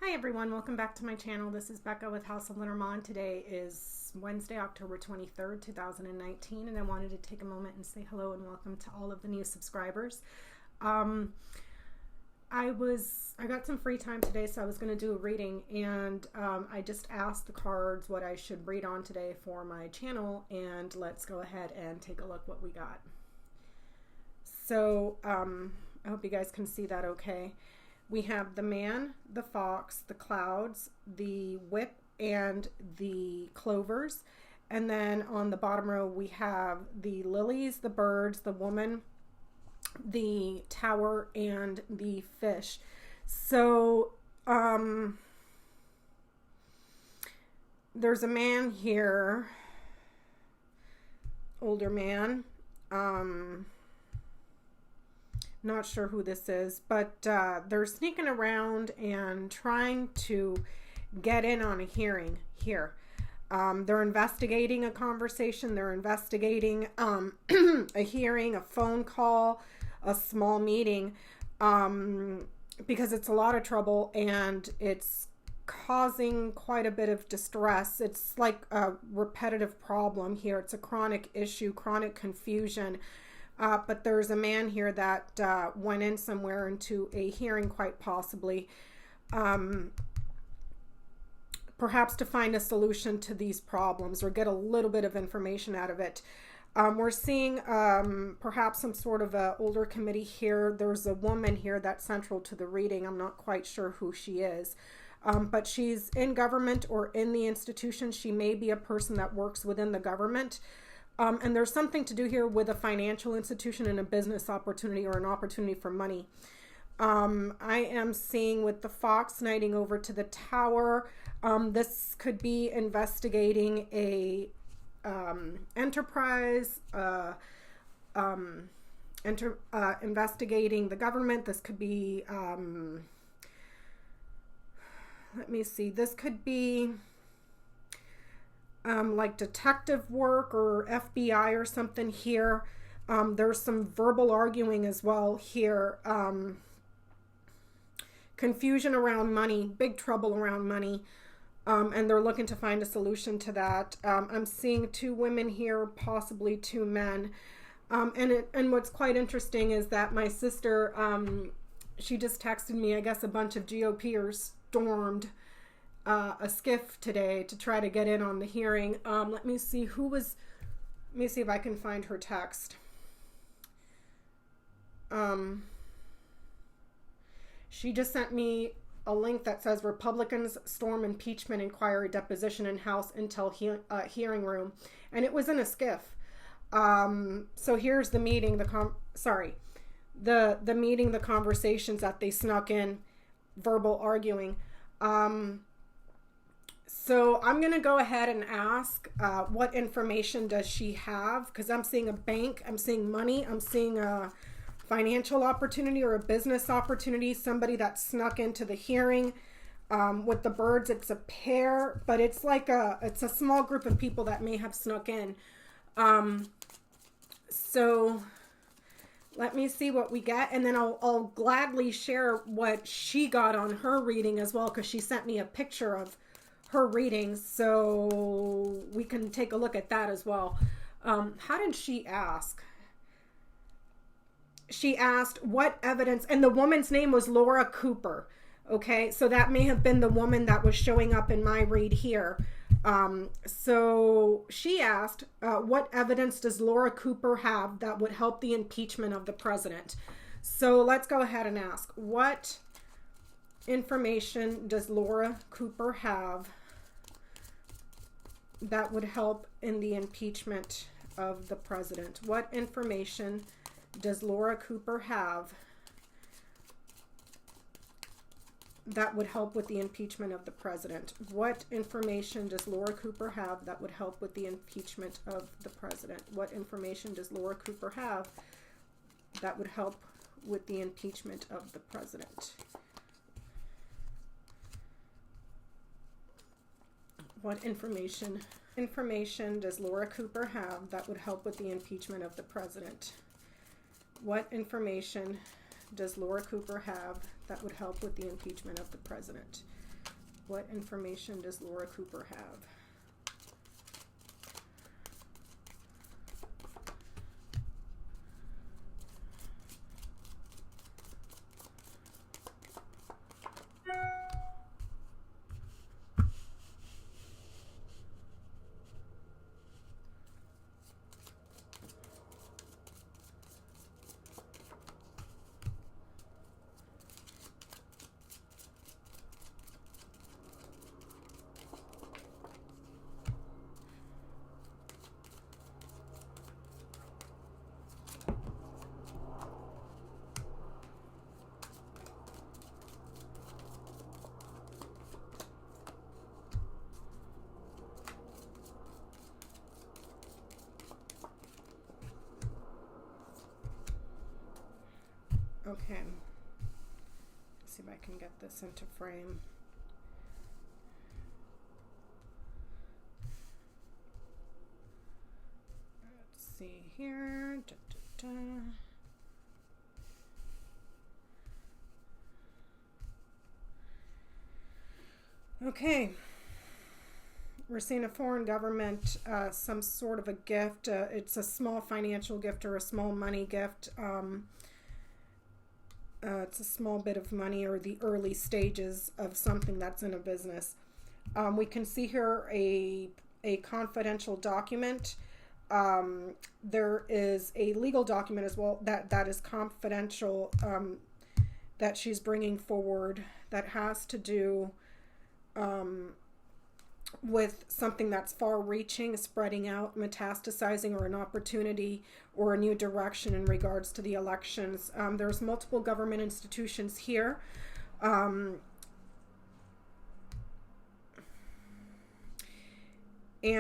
Hi everyone, welcome back to my channel. This is Becca with House of Lenormand. Today is Wednesday, October 23rd, 2019, and I wanted to take a moment and say hello and welcome to all of the new subscribers. I got some free time today, so I was going to do a reading, and I just asked the cards what I should read on today for my channel, and let's go ahead and take a look what we got. So I hope you guys can see that okay. We have the man, the fox, the clouds, the whip, and the clovers. And then on the bottom row, we have the lilies, the birds, the woman, the tower, and the fish. So there's a man here, older man. Not sure who this is, but they're sneaking around and trying to get in on a hearing here. They're investigating a conversation. They're investigating a hearing, a phone call, a small meeting, because it's a lot of trouble and it's causing quite a bit of distress. It's like a repetitive problem here. It's a chronic issue, chronic confusion. But there's a man here that went in somewhere into a hearing, quite possibly, perhaps to find a solution to these problems or get a little bit of information out of it. We're seeing perhaps some sort of a older committee here. There's a woman here that's central to the reading. I'm not quite sure who she is. But she's in government or in the institution. She may be a person that works within the government. And there's something to do here with a financial institution and a business opportunity or an opportunity for money. I am seeing with the fox knighting over to the tower. This could be investigating a enterprise, investigating the government. This could be, let me see, this could be like detective work or FBI or something here. There's some verbal arguing as well here. Confusion around money, big trouble around money. And they're looking to find a solution to that. I'm seeing two women here, possibly two men. And what's quite interesting is that my sister, she just texted me, I guess a bunch of GOPers stormed a skiff today to try to get in on the hearing. Let me see if I can find her text. She just sent me a link that says Republicans storm impeachment inquiry deposition in House Intel hearing room, and it was in a skiff. So here's the meeting, the meeting, the conversations that they snuck in, verbal arguing. So I'm going to go ahead and ask what information does she have, because I'm seeing a bank, I'm seeing money, I'm seeing a financial opportunity or a business opportunity, somebody that snuck into the hearing. With the birds, it's a pair, but it's like it's a small group of people that may have snuck in. So let me see what we get, and then I'll gladly share what she got on her reading as well, because she sent me a picture of her readings, so we can take a look at that as well. How did she ask? She asked what evidence, and the woman's name was Laura Cooper. Okay, so that may have been the woman that was showing up in my read here. So she asked, what evidence does Laura Cooper have that would help the impeachment of the president? So let's go ahead and ask, what information does Laura Cooper have that would help in the impeachment of the president? What information does Laura Cooper have that would help with the impeachment of the president? What information does Laura Cooper have that would help with the impeachment of the president? What information does Laura Cooper have that would help with the impeachment of the president? What information does Laura Cooper have that would help with the impeachment of the president? What information does Laura Cooper have that would help with the impeachment of the president? What information does Laura Cooper have? Okay, let's see if I can get this into frame. Let's see here. Okay, we're seeing a foreign government, some sort of a gift. It's a small financial gift or a small money gift. It's a small bit of money or the early stages of something that's in a business. We can see here a confidential document. There is a legal document as well that is confidential, that she's bringing forward, that has to do with something that's far-reaching, spreading out, metastasizing, or an opportunity or a new direction in regards to the elections. There's multiple government institutions here. And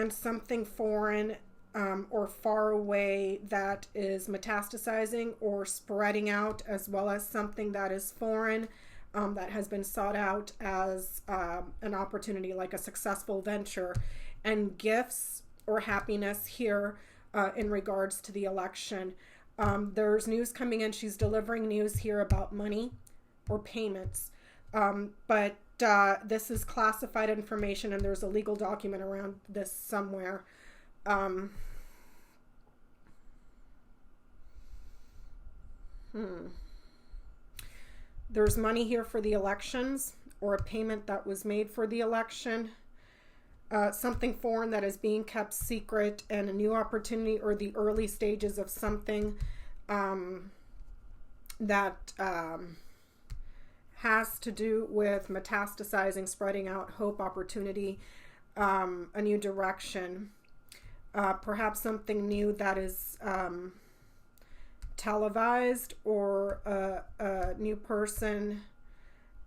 something foreign or far away that is metastasizing or spreading out, as well as something that is foreign, that has been sought out as an opportunity, like a successful venture, and gifts or happiness here in regards to the election. There's news coming in. She's delivering news here about money or payments. But this is classified information, and there's a legal document around this somewhere. There's money here for the elections, or a payment that was made for the election. Something foreign that is being kept secret, and a new opportunity or the early stages of something that has to do with metastasizing, spreading out, hope, opportunity, a new direction. Perhaps something new that is televised, or a new person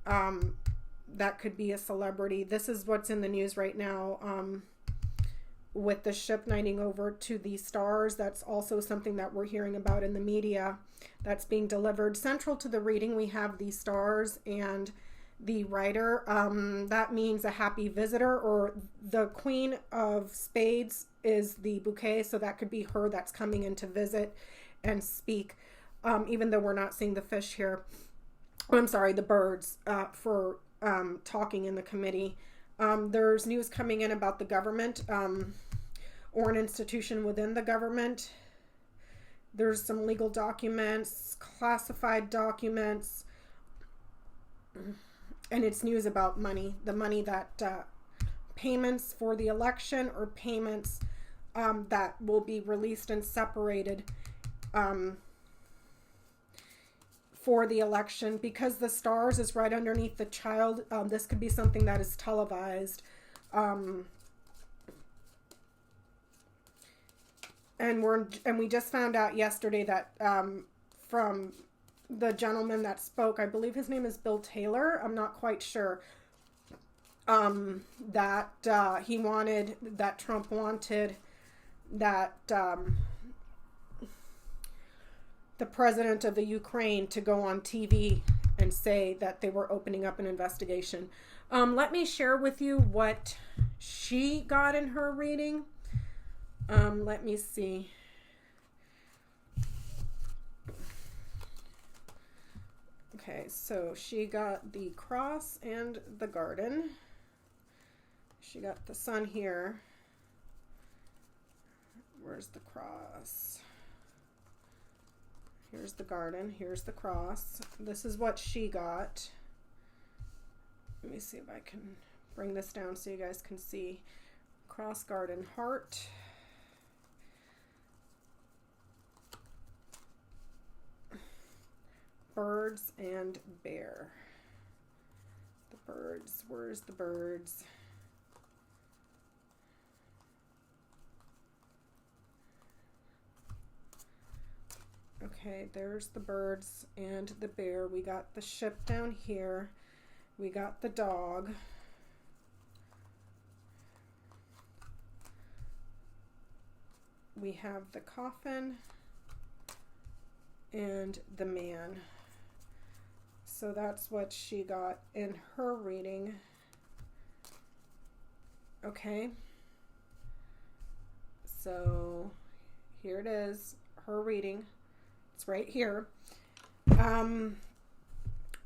that could be a celebrity. This is what's in the news right now, with the ship knighting over to the stars. That's also something that we're hearing about in the media that's being delivered. Central to the reading, we have the stars and the rider. That means a happy visitor, or the Queen of Spades is the bouquet, so that could be her that's coming in to visit and speak, even though we're not seeing the fish here. I'm sorry, the birds, for talking in the committee. There's news coming in about the government, or an institution within the government. There's some legal documents, classified documents, and it's news about money. The money that payments for the election, or payments that will be released and separated for the election. Because the stars is right underneath the child, this could be something that is televised. And we just found out yesterday that from the gentleman that spoke, I believe his name is Bill Taylor, I'm not quite sure, that he wanted, that Trump wanted, that the president of the Ukraine to go on TV and say that they were opening up an investigation. Let me share with you what she got in her reading. Let me see. Okay, so she got the cross and the garden. She got the sun here. Where's the cross? Here's the garden. Here's the cross. This is what she got. Let me see if I can bring this down so you guys can see. Cross, garden, heart. Birds and bear. The birds. Where's the birds? Okay, there's the birds and the bear. We got the ship down here. We got the dog. We have the coffin and the man. So that's what she got in her reading. Okay. So here it is, her reading. It's right here.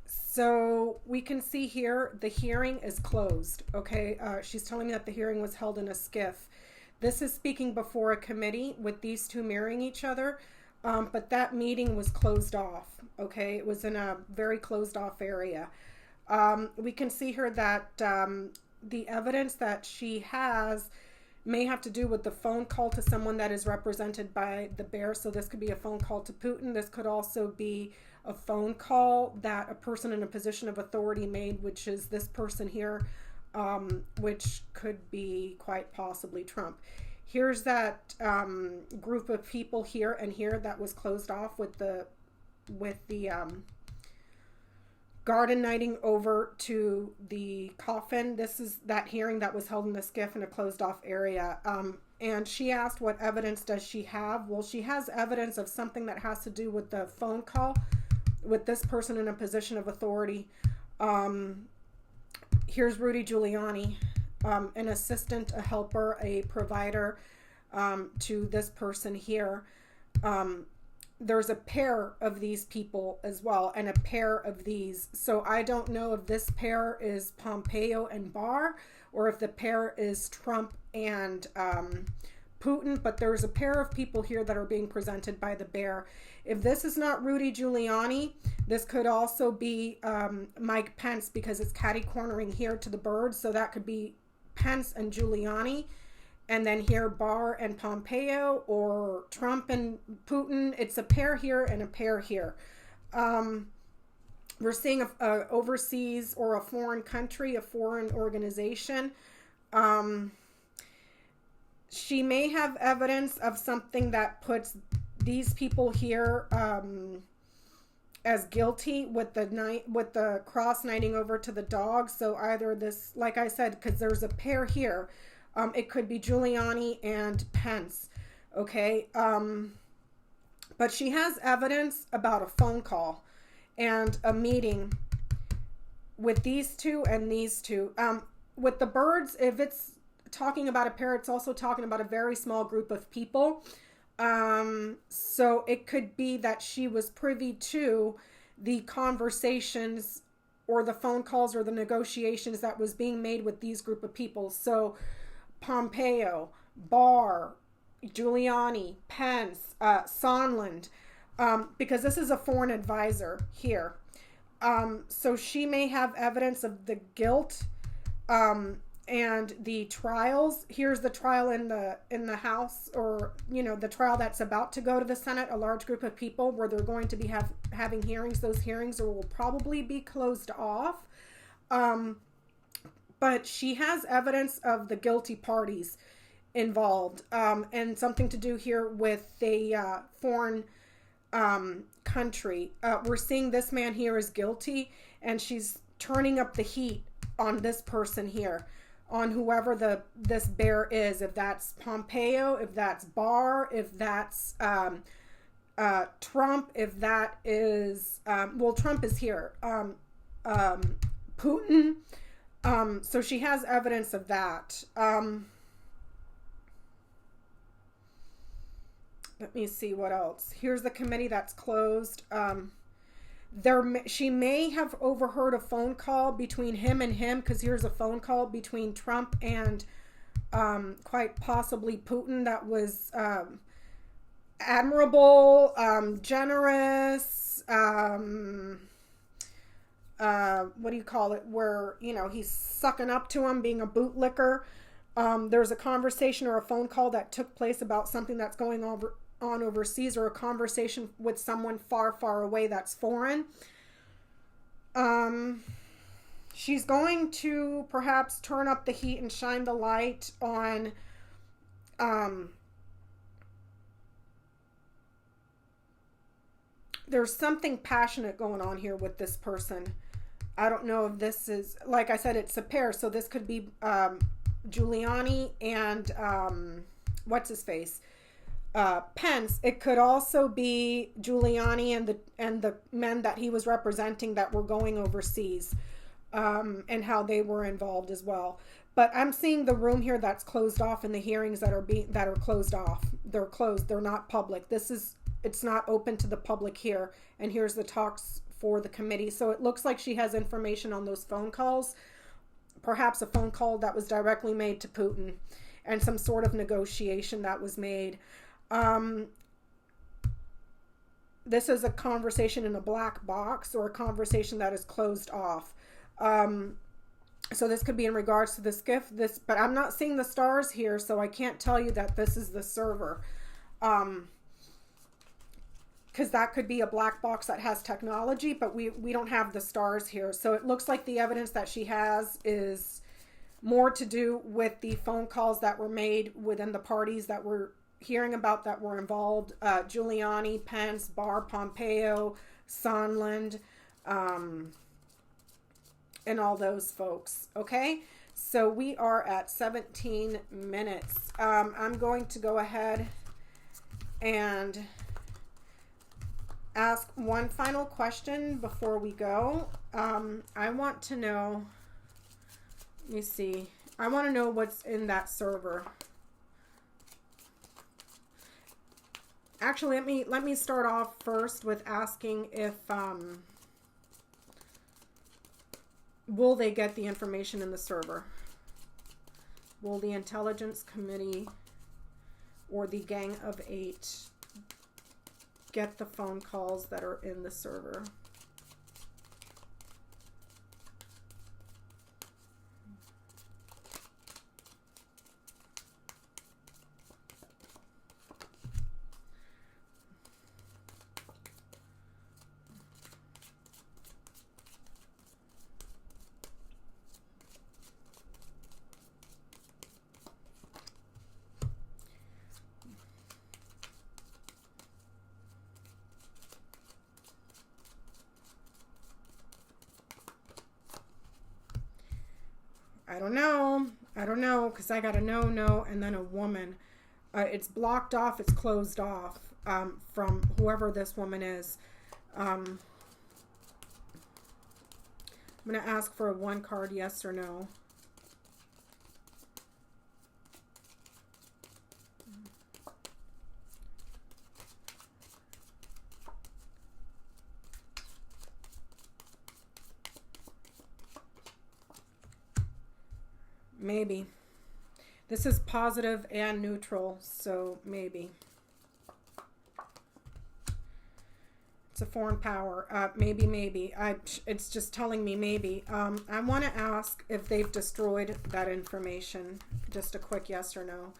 So we can see here the hearing is closed. Okay. She's telling me that the hearing was held in a skiff. This is speaking before a committee with these two mirroring each other. But that meeting was closed off. Okay. It was in a very closed off area. We can see here that the evidence that she has may have to do with the phone call to someone that is represented by the bear. So this could be a phone call to Putin. This could also be a phone call that a person in a position of authority made, which is this person here, which could be quite possibly Trump. Here's that group of people here and here that was closed off with the garden knighting over to the coffin. This is that hearing that was held in the skiff in a closed off area. And she asked, what evidence does she have? Well, she has evidence of something that has to do with the phone call with this person in a position of authority. Here's Rudy Giuliani, an assistant, a helper, a provider to this person here. There's a pair of these people as well, and a pair of these. So I don't know if this pair is Pompeo and Barr, or if the pair is Trump and Putin, but there's a pair of people here that are being presented by the bear. If this is not Rudy Giuliani, this could also be Mike Pence, because it's catty cornering here to the birds. So that could be Pence and Giuliani. And then here, Barr and Pompeo, or Trump and Putin. It's a pair here and a pair here. We're seeing a overseas or a foreign country, a foreign organization. She may have evidence of something that puts these people here as guilty with the cross knighting over to the dog. So either this, like I said, because there's a pair here. It could be Giuliani and Pence, okay? But she has evidence about a phone call and a meeting with these two and these two. With the birds, if it's talking about a pair, it's also talking about a very small group of people. So it could be that she was privy to the conversations or the phone calls or the negotiations that was being made with these group of people. So Pompeo, Barr, Giuliani, Pence, Sondland, because this is a foreign advisor here. So she may have evidence of the guilt and the trials. Here's the trial in the House, or the trial that's about to go to the Senate. A large group of people where they're going to be having hearings. Those hearings will probably be closed off. But she has evidence of the guilty parties involved, and something to do here with a foreign country. We're seeing this man here is guilty, and she's turning up the heat on this person here, on whoever this bear is. If that's Pompeo, if that's Barr, if that's Trump, if that is Trump is here. Putin. So she has evidence of that. Let me see what else. Here's the committee that's closed. She may have overheard a phone call between him and him, because here's a phone call between Trump and quite possibly Putin that was admirable, generous, what do you call it, where, you know, he's sucking up to him, being a bootlicker. There's a conversation or a phone call that took place about something that's going on overseas, or a conversation with someone far, far away that's foreign. She's going to perhaps turn up the heat and shine the light on there's something passionate going on here with this person. I don't know if this is, like I said, it's a pair, so this could be Giuliani and what's his face, Pence. It could also be Giuliani and the men that he was representing that were going overseas, and how they were involved as well. But I'm seeing the room here that's closed off, and the hearings that are closed off. They're closed. They're not public. It's not open to the public here. And here's the talks for the committee. So it looks like she has information on those phone calls. Perhaps a phone call that was directly made to Putin, and some sort of negotiation that was made. This is a conversation in a black box, or a conversation that is closed off. So this could be in regards to this gift, but I'm not seeing the stars here, so I can't tell you that this is the server. Because that could be a black box that has technology, but we don't have the stars here. So it looks like the evidence that she has is more to do with the phone calls that were made within the parties that we're hearing about that were involved. Giuliani, Pence, Barr, Pompeo, Sondland, and all those folks. Okay, so we are at 17 minutes. I'm going to go ahead and ask one final question before we go. I want to know, let me see, I want to know what's in that server. Actually, let me start off first with asking if will they get the information in the server? Will the Intelligence Committee or the Gang of Eight get the phone calls that are in the server? I don't know, because I got a no, and then a woman. It's blocked off, it's closed off from whoever this woman is. I'm going to ask for a one card, yes or no. Maybe. This is positive and neutral, so maybe. It's a foreign power. Maybe. It's just telling me maybe. I want to ask if they've destroyed that information. Just a quick yes or no.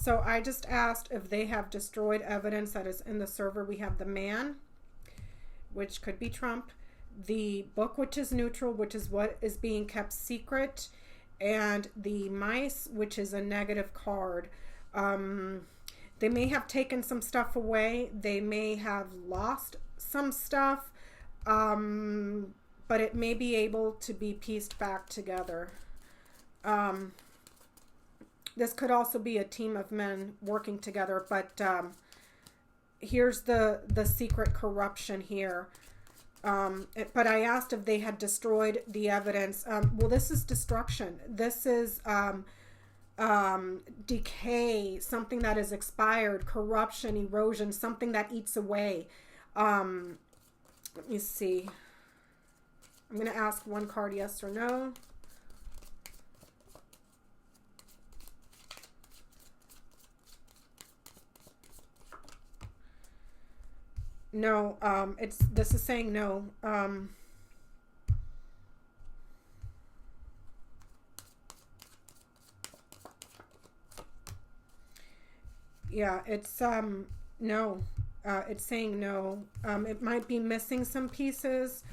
So I just asked if they have destroyed evidence that is in the server. We have the man, which could be Trump, the book, which is neutral, which is what is being kept secret, and the mice, which is a negative card. They may have taken some stuff away. They may have lost some stuff, but it may be able to be pieced back together. This could also be a team of men working together, but here's the secret corruption here. But I asked if they had destroyed the evidence. Well, this is destruction. This is decay, something that is expired, corruption, erosion, something that eats away. Let me see. I'm going to ask one card, yes or no. No, this is saying no. Yeah, it's no. It's saying no. It might be missing some pieces,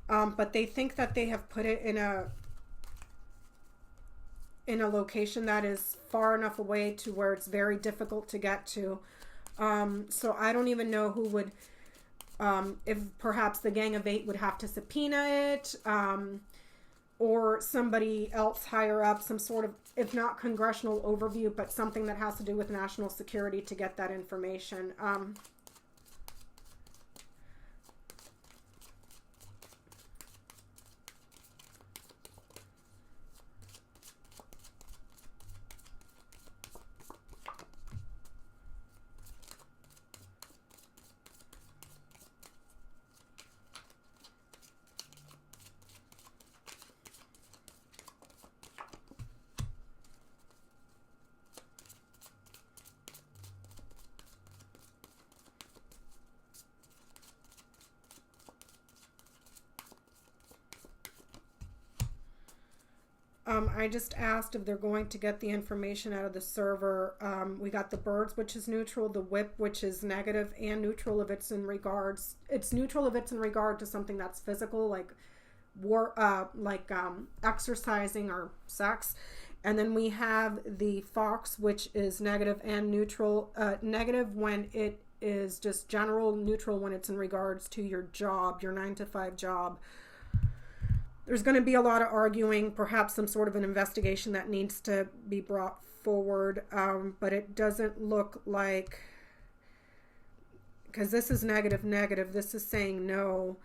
but they think that they have put it in a location that is far enough away to where it's very difficult to get to. So I don't even know who would, if perhaps the Gang of Eight would have to subpoena it, or somebody else higher up, some sort of, if not congressional overview, but something that has to do with national security to get that information. I just asked if they're going to get the information out of the server. We got the birds, which is neutral, the whip, which is negative, and neutral if it's in regards. It's neutral if it's in regard to something that's physical, like war, exercising or sex. And then we have the fox, which is negative and neutral. Negative when it is just general, neutral when it's in regards to your job, your 9-to-5 job. There's going to be a lot of arguing, perhaps some sort of an investigation that needs to be brought forward, but it doesn't look like, because this is negative, this is saying no.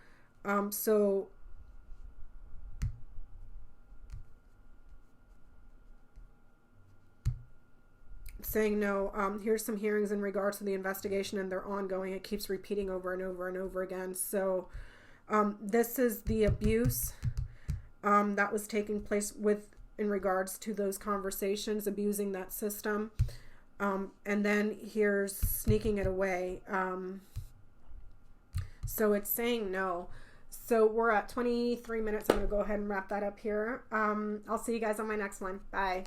So saying no. Here's some hearings in regards to the investigation, and they're ongoing. It keeps repeating over and over and over again. So this is the abuse that was taking place in regards to those conversations, abusing that system. And then here's sneaking it away. So it's saying no. So we're at 23 minutes. I'm going to go ahead and wrap that up here. I'll see you guys on my next one. Bye.